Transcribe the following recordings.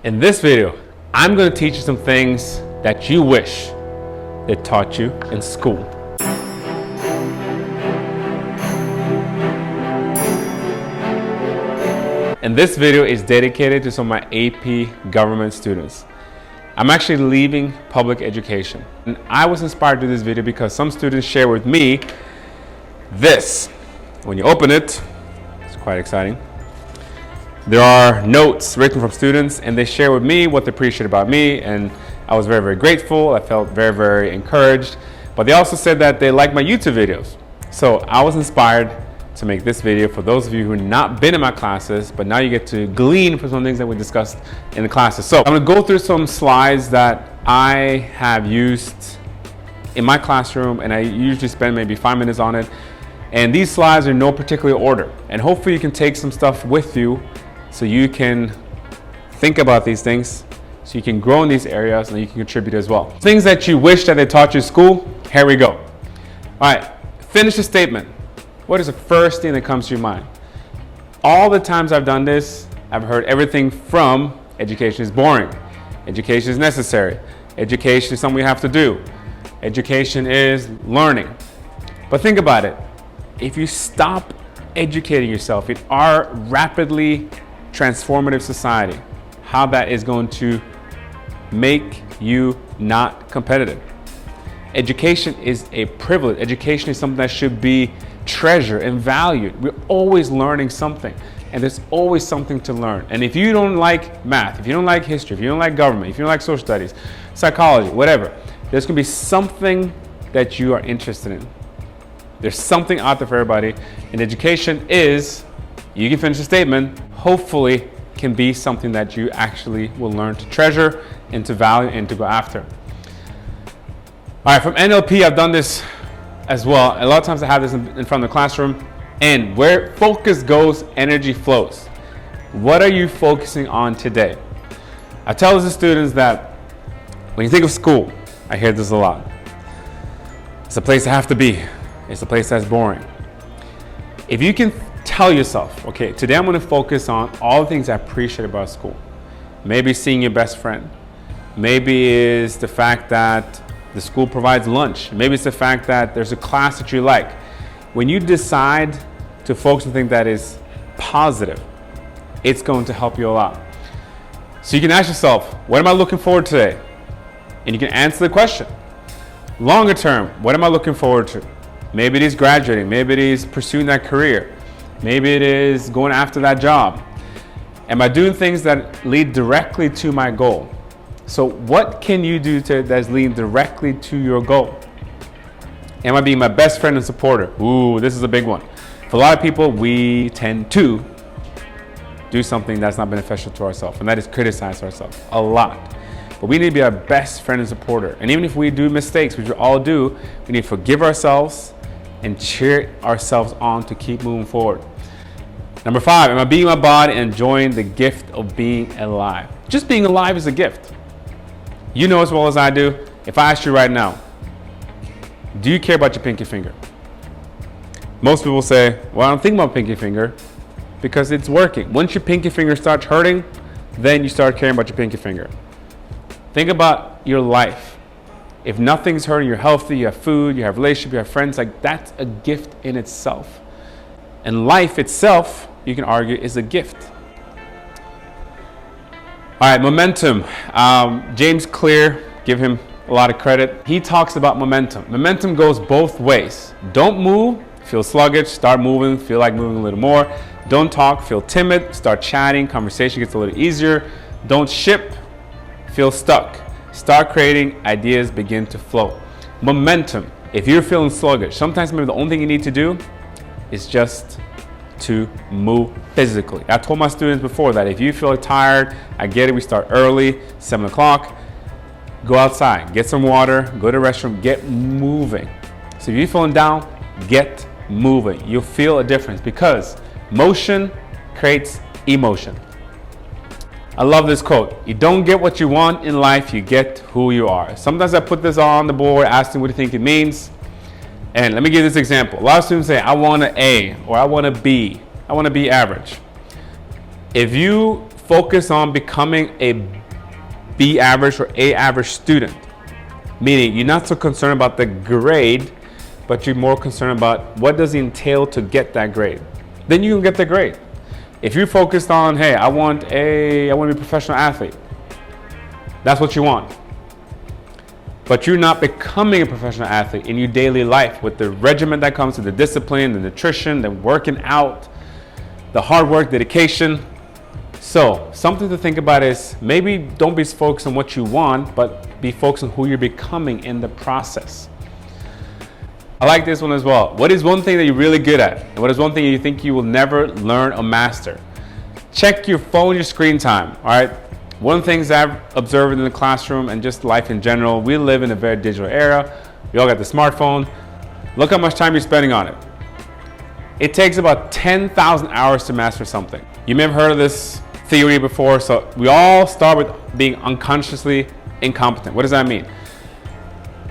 In this video, I'm going to teach you some things that you wish they taught you in school. And this video is dedicated to some of my AP government students. I'm actually leaving public education. And I was inspired to do this video because some students share with me this. When you open it, it's quite exciting. There are notes written from students, and they share with me what they appreciate about me, and I was very, very grateful. I felt very, very encouraged. But they also said that they like my YouTube videos. So I was inspired to make this video for those of you who have not been in my classes, but now you get to glean from some things that we discussed in the classes. So I'm going to go through some slides that I have used in my classroom, and I usually spend maybe 5 minutes on it. And these slides are in no particular order, and hopefully you can take some stuff with you so you can think about these things, so you can grow in these areas and you can contribute as well. Things that you wish that they taught you in school, here we go. All right, finish the statement. What is the first thing that comes to your mind? All the times I've done this, I've heard everything from education is boring, education is necessary, education is something we have to do, education is learning. But think about it. If you stop educating yourself in our rapidly transformative society, how that is going to make you not competitive. Education is a privilege. Education is something that should be treasured and valued. We're always learning something, and there's always something to learn. And if you don't like math, if you don't like history, if you don't like government, if you don't like social studies, psychology, whatever, there's going to be something that you are interested in. There's something out there for everybody, and education is, you can finish the statement, hopefully can be something that you actually will learn to treasure and to value and to go after. All right, from NLP, I've done this as well. A lot of times I have this in front of the classroom, and where focus goes, energy flows. What are you focusing on today? I tell the students that when you think of school, I hear this a lot. It's a place I have to be. It's a place that's boring. If you can tell yourself, okay, today I'm going to focus on all the things I appreciate about school. Maybe seeing your best friend. Maybe it's the fact that the school provides lunch. Maybe it's the fact that there's a class that you like. When you decide to focus on something that is positive, it's going to help you a lot. So you can ask yourself, what am I looking forward to today? And you can answer the question. Longer term, what am I looking forward to? Maybe it is graduating. Maybe it is pursuing that career. Maybe it is going after that job. Am I doing things that lead directly to my goal? So what can you do that's leading directly to your goal? Am I being my best friend and supporter? Ooh, this is a big one. For a lot of people, we tend to do something that's not beneficial to ourselves, and that is criticize ourselves a lot. But we need to be our best friend and supporter. And even if we do mistakes, which we all do, we need to forgive ourselves and cheer ourselves on to keep moving forward. Number 5, am I being my body and enjoying the gift of being alive? Just being alive is a gift. You know as well as I do, if I ask you right now, do you care about your pinky finger? Most people say, well, I don't think about pinky finger because it's working. Once your pinky finger starts hurting, then you start caring about your pinky finger. Think about your life. If nothing's hurting, you're healthy, you have food, you have relationship, you have friends, like that's a gift in itself. And life itself, you can argue, is a gift. All right, momentum. James Clear, give him a lot of credit. He talks about momentum. Momentum goes both ways. Don't move, feel sluggish, start moving, feel like moving a little more. Don't talk, feel timid, start chatting, conversation gets a little easier. Don't ship, feel stuck. Start creating, ideas begin to flow. Momentum. If you're feeling sluggish, sometimes maybe the only thing you need to do is just to move physically. I told my students before that if you feel tired, I get it, we start early, 7 o'clock, go outside, get some water, go to the restroom, get moving. So if you're feeling down, get moving. You'll feel a difference because motion creates emotion. I love this quote. You don't get what you want in life, you get who you are. Sometimes I put this on the board, ask them what do you think it means. And let me give this example. A lot of students say, I want an A or I want a B. I want to be average. If you focus on becoming a B average or A average student. Meaning you're not so concerned about the grade, but you're more concerned about what does it entail to get that grade. Then you can get the grade. If you're focused on, hey, I want to be a professional athlete, that's what you want. But you're not becoming a professional athlete in your daily life with the regimen that comes with the discipline, the nutrition, the working out, the hard work, dedication. So something to think about is maybe don't be focused on what you want, but be focused on who you're becoming in the process. I like this one as well. What is one thing that you're really good at? And what is one thing you think you will never learn or master? Check your phone, your screen time, all right? One of the things I've observed in the classroom and just life in general, we live in a very digital era. We all got the smartphone. Look how much time you're spending on it. It takes about 10,000 hours to master something. You may have heard of this theory before. So we all start with being unconsciously incompetent. What does that mean?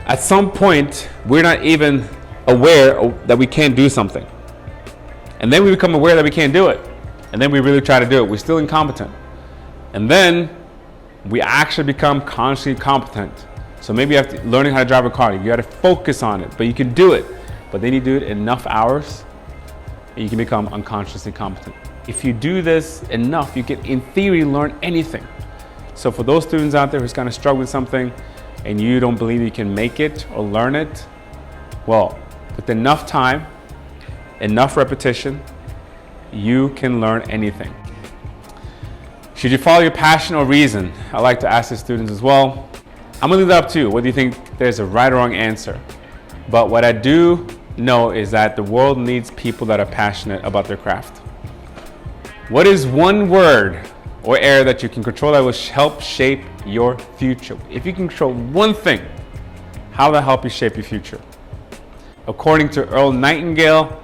At some point, we're not even aware that we can't do something. And then we become aware that we can't do it. And then we really try to do it. We're still incompetent. And then we actually become consciously competent. So maybe you have to learning how to drive a car. You got to focus on it, but you can do it. But then you do it enough hours and you can become unconsciously competent. If you do this enough, you can, in theory, learn anything. So for those students out there who's kind of struggle with something and you don't believe you can make it or learn it, well, with enough time, enough repetition, you can learn anything. Should you follow your passion or reason? I like to ask the students as well. I'm gonna leave that up to you. Whether you think there's a right or wrong answer. But what I do know is that the world needs people that are passionate about their craft. What is one word or area that you can control that will help shape your future? If you can control one thing, how will that help you shape your future? According to Earl Nightingale,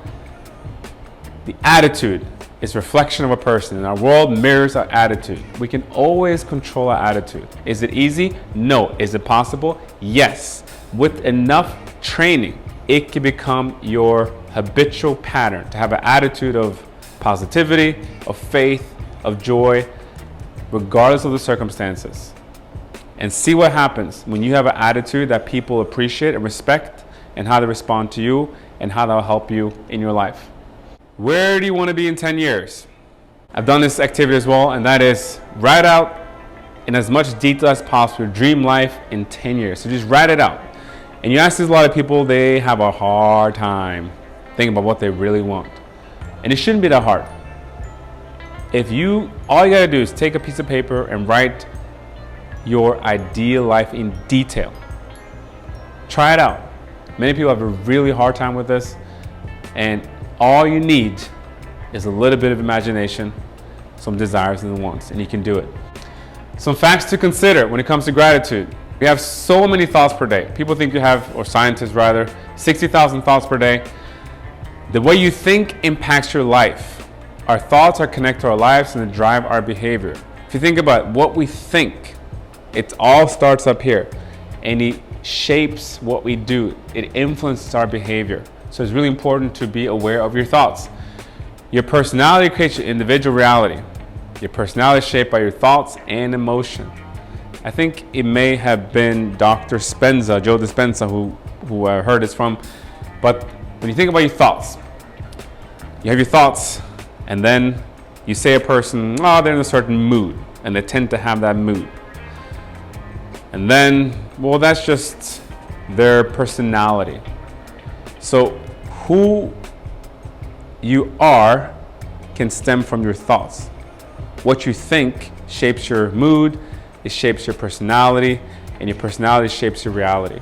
the attitude is a reflection of a person, and our world mirrors our attitude. We can always control our attitude. Is it easy? No. Is it possible? Yes. With enough training, it can become your habitual pattern to have an attitude of positivity, of faith, of joy, regardless of the circumstances. And see what happens when you have an attitude that people appreciate and respect, and how they respond to you, and how that will help you in your life. Where do you want to be in 10 years? I've done this activity as well, and that is write out in as much detail as possible your dream life in 10 years. So just write it out. And you ask this a lot of people, they have a hard time thinking about what they really want. And it shouldn't be that hard. All you gotta do is take a piece of paper and write your ideal life in detail. Try it out. Many people have a really hard time with this, and all you need is a little bit of imagination, some desires and wants, and you can do it. Some facts to consider when it comes to gratitude. We have so many thoughts per day. People think you have, or scientists rather, 60,000 thoughts per day. The way you think impacts your life. Our thoughts are connected to our lives and they drive our behavior. If you think about what we think, it all starts up here, and it shapes what we do. It influences our behavior. So it's really important to be aware of your thoughts. Your personality creates your individual reality. Your personality is shaped by your thoughts and emotion. I think it may have been Dr. Spenza, Joe Dispenza, who I heard this from. But when you think about your thoughts, you have your thoughts, and then you say a person, they're in a certain mood, and they tend to have that mood. And then, well, that's just their personality. So who you are can stem from your thoughts. What you think shapes your mood, it shapes your personality, and your personality shapes your reality.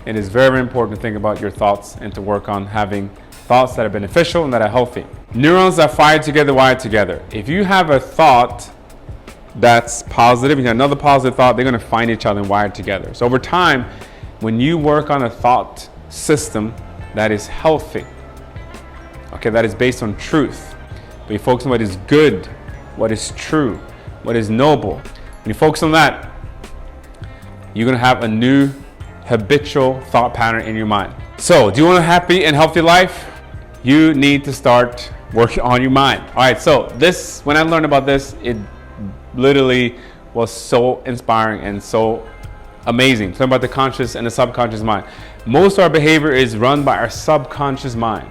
It is very, very important to think about your thoughts and to work on having thoughts that are beneficial and that are healthy. Neurons that fire together wire together. If you have a thought that's positive, you have another positive thought, they're going to find each other and wire together. So over time, when you work on a thought system that is healthy, okay, that is based on truth, but you focus on what is good, what is true, what is noble. When you focus on that, you're going to have a new habitual thought pattern in your mind. So, do you want a happy and healthy life? You need to start working on your mind. All right, so when I learned about this, it literally was so inspiring and so amazing. Talking about the conscious and the subconscious mind. Most of our behavior is run by our subconscious mind.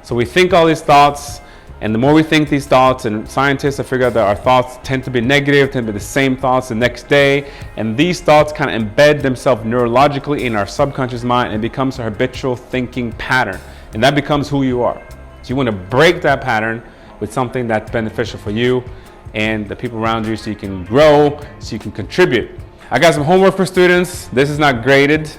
So we think all these thoughts, and the more we think these thoughts, and scientists have figured out that our thoughts tend to be negative, tend to be the same thoughts the next day, and these thoughts kind of embed themselves neurologically in our subconscious mind and becomes a habitual thinking pattern, and that becomes who you are. So you want to break that pattern with something that's beneficial for you and the people around you, so you can grow, so you can contribute. I got some homework for students. This is not graded,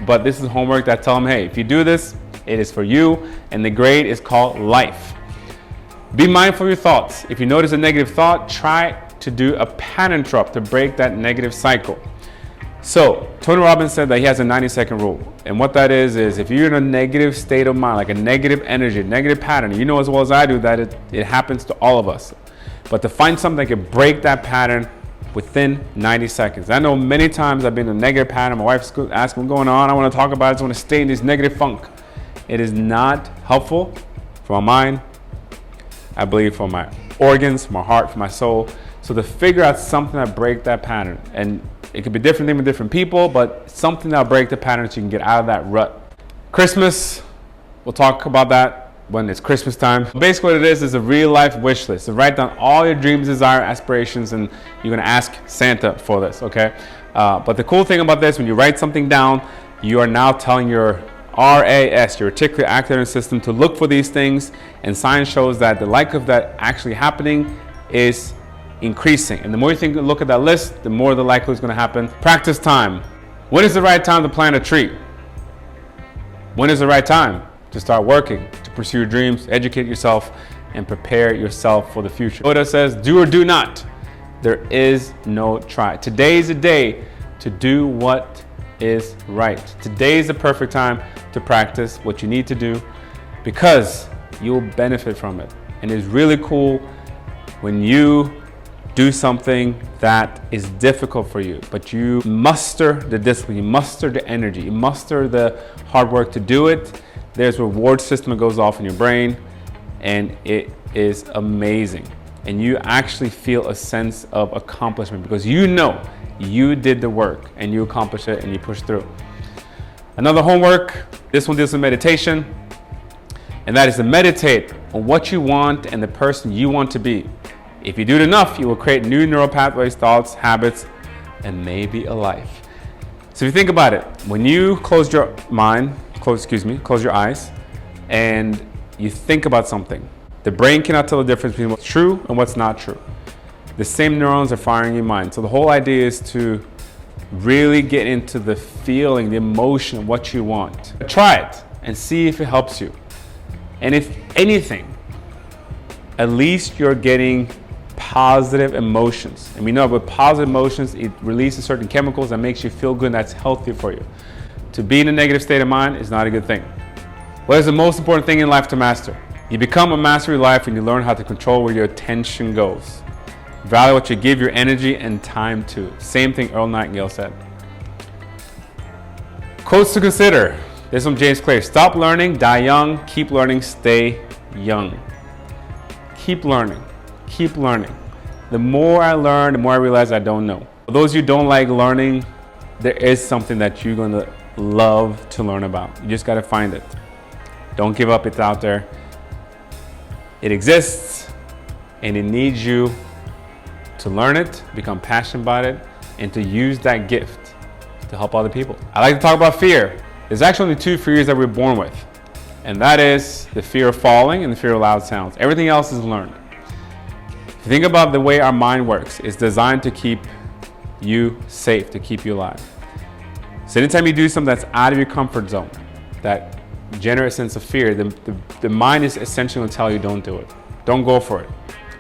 but this is homework that tell them, hey, if you do this, it is for you, and the grade is called life. Be mindful of your thoughts. If you notice a negative thought, try to do a pattern interrupt to break that negative cycle. So Tony Robbins said that he has a 90-second rule. And what that is if you're in a negative state of mind, like a negative energy, negative pattern, you know as well as I do that it happens to all of us. But to find something that can break that pattern within 90 seconds. I know many times I've been in a negative pattern. My wife's asking what's going on. I want to talk about it. I just want to stay in this negative funk. It is not helpful for my mind, I believe, for my organs, for my heart, for my soul. So to figure out something that break that pattern, and it could be different thing with different people, but something that'll break the pattern so you can get out of that rut. Christmas, we'll talk about that when it's Christmas time. Basically what it is a real life wish list. So write down all your dreams, desires, aspirations, and you're gonna ask Santa for this, okay? But the cool thing about this, when you write something down, you are now telling your RAS, your reticular activating system, to look for these things, and science shows that the likelihood of that actually happening is increasing. And the more you look at that list, the more the likelihood is going to happen. Practice time. When is the right time to plant a tree? When is the right time to start working, to pursue your dreams, educate yourself, and prepare yourself for the future? Buddha says, do or do not. There is no try. Today is a day to do what is right. Today is the perfect time to practice what you need to do, because you'll benefit from it. And it's really cool when you do something that is difficult for you, but you muster the discipline, you muster the energy, you muster the hard work to do it. There's a reward system that goes off in your brain, and it is amazing. And you actually feel a sense of accomplishment because you know you did the work and you accomplished it and you pushed through. Another homework, this one deals with meditation, and that is to meditate on what you want and the person you want to be. If you do it enough, you will create new neural pathways, thoughts, habits, and maybe a life. So if you think about it, when you close your eyes, and you think about something, the brain cannot tell the difference between what's true and what's not true. The same neurons are firing in your mind. So the whole idea is to really get into the feeling, the emotion of what you want. Try it and see if it helps you. And if anything, at least you're getting positive emotions. And we know with positive emotions, it releases certain chemicals that makes you feel good, and that's healthy for you. To be in a negative state of mind is not a good thing. What is the most important thing in life to master? You become a master of your life when you learn how to control where your attention goes. Value what you give your energy and time to. Same thing Earl Nightingale said. Quotes to consider. This from James Clear. Stop learning, die young. Keep learning, stay young. Keep learning. Keep learning. The more I learn, the more I realize I don't know. For those of you who don't like learning, there is something that you're going to love to learn about. You just got to find it. Don't give up. It's out there. It exists, and it needs you to learn it, become passionate about it, and to use that gift to help other people. I like to talk about fear. There's actually only two fears that we're born with, and that is the fear of falling and the fear of loud sounds. Everything else is learned. If you think about the way our mind works, it's designed to keep you safe, to keep you alive. So anytime you do something that's out of your comfort zone, that generates a sense of fear, the mind is essentially going to tell you don't do it. Don't go for it,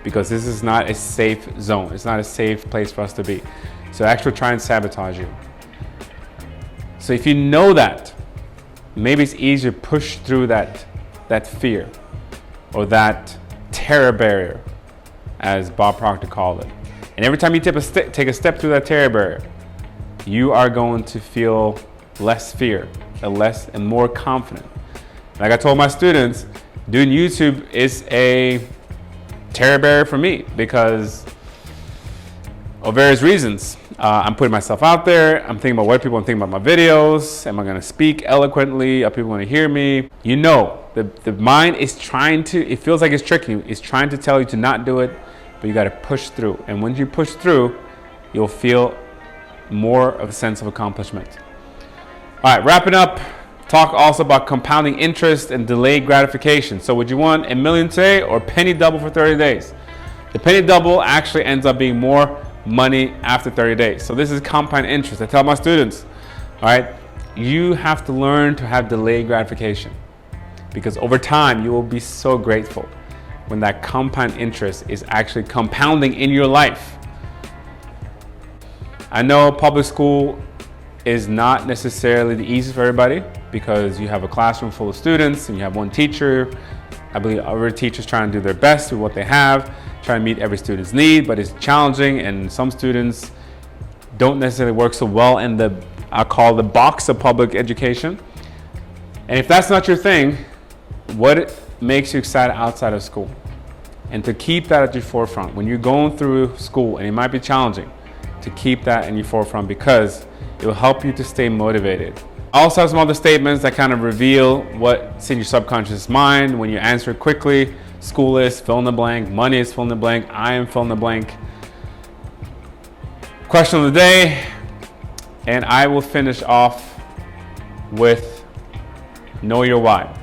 because this is not a safe zone. It's not a safe place for us to be. So actually try and sabotage you. So if you know that, maybe it's easier to push through that fear or that terror barrier, as Bob Proctor called it. And every time you take a step through that terror barrier, you are going to feel less fear and more confident. Like I told my students, doing YouTube is a terror barrier for me, because or various reasons. I'm putting myself out there. I'm thinking about what people are thinking about my videos. Am I going to speak eloquently? Are people going to hear me? You know, the mind is trying to, it feels like it's tricking you. It's trying to tell you to not do it, but you got to push through. And when you push through, you'll feel more of a sense of accomplishment. All right, wrapping up. Talk also about compounding interest and delayed gratification. So would you want $1 million today or penny double for 30 days? The penny double actually ends up being more money after 30 days. So this is compound interest. I tell my students, all right, you have to learn to have delayed gratification, because over time you will be so grateful when that compound interest is actually compounding in your life. I know public school is not necessarily the easiest for everybody, because you have a classroom full of students and you have one teacher. I believe every teacher's trying to do their best with what they have, trying to meet every student's need, but it's challenging, and some students don't necessarily work so well in the, I call the box of public education. And if that's not your thing, what makes you excited outside of school? And to keep that at your forefront when you're going through school, and it might be challenging, to keep that in your forefront, because it will help you to stay motivated. I also have some other statements that kind of reveal what's in your subconscious mind when you answer quickly. School is fill in the blank, money is fill in the blank, I am fill in the blank. Question of the day, and I will finish off with know your why.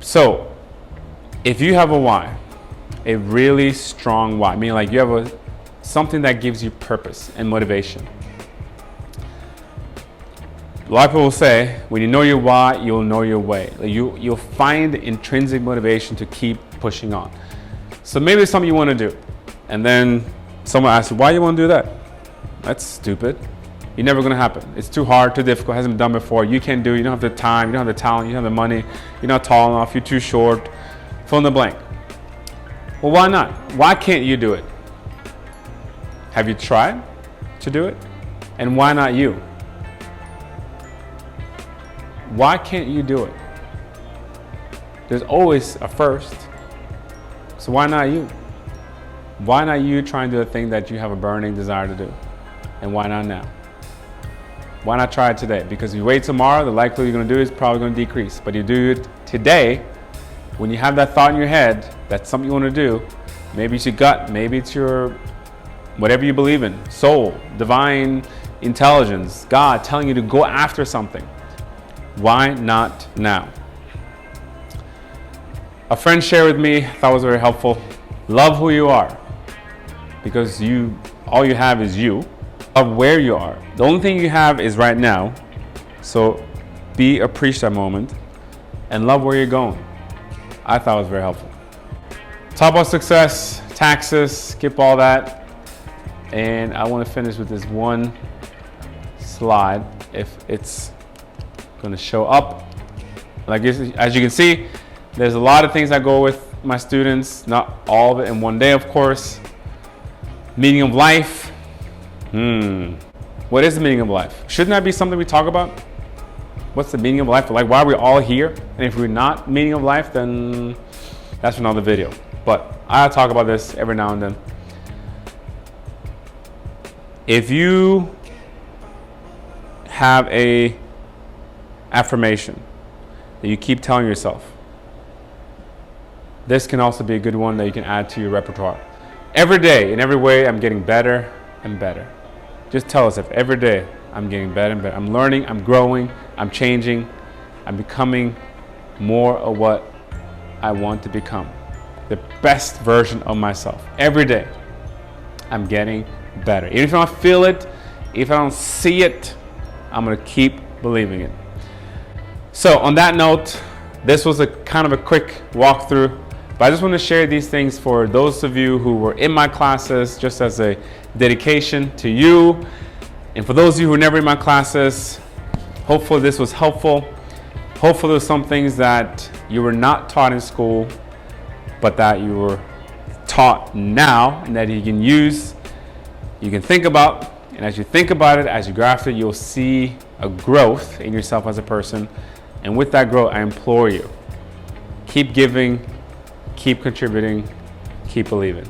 So if you have a why, a really strong why, meaning like you have something that gives you purpose and motivation. A lot of people will say, when you know your why, you'll know your way. You'll find intrinsic motivation to keep pushing on. So maybe it's something you want to do, and then someone asks you, why you want to do that? That's stupid. You're never going to happen. It's too hard, too difficult, hasn't been done before. You can't do it. You don't have the time. You don't have the talent. You don't have the money. You're not tall enough. You're too short. Fill in the blank. Well, why not? Why can't you do it? Have you tried to do it? And why not you? Why can't you do it? There's always a first. So why not you? Why not you try and do the thing that you have a burning desire to do? And why not now? Why not try it today? Because if you wait tomorrow, the likelihood you're going to do it is probably going to decrease. But you do it today, when you have that thought in your head, that's something you want to do. Maybe it's your gut, maybe it's your whatever you believe in, soul, divine intelligence, God telling you to go after something. Why not now? A friend shared with me, I thought it was very helpful. Love who you are, because all you have is you. Love where you are. The only thing you have is right now. So appreciate that moment and love where you're going. I thought it was very helpful. Talk about success, taxes, skip all that. And I want to finish with this one slide, if it's going to show up. Like as you can see, there's a lot of things that go with my students, not all of it in one day, of course. Meaning of life. What is the meaning of life? Shouldn't that be something we talk about? What's the meaning of life? Like, why are we all here? And if we're not meaning of life, then that's another video. But I talk about this every now and then. If you have a affirmation that you keep telling yourself, this can also be a good one that you can add to your repertoire. Every day, in every way, I'm getting better and better. Just tell yourself, every day, I'm getting better and better. I'm learning, I'm growing, I'm changing, I'm becoming more of what I want to become. The best version of myself. Every day, I'm getting better. Even if I don't feel it, if I don't see it, I'm going to keep believing it. So on that note, this was a kind of a quick walkthrough, but I just want to share these things for those of you who were in my classes, just as a dedication to you. And for those of you who were never in my classes, hopefully this was helpful. Hopefully there's some things that you were not taught in school, but that you were taught now and that you can use, you can think about. And as you think about it, as you grasp it, you'll see a growth in yourself as a person. And with that growth, I implore you, keep giving, keep contributing, keep believing.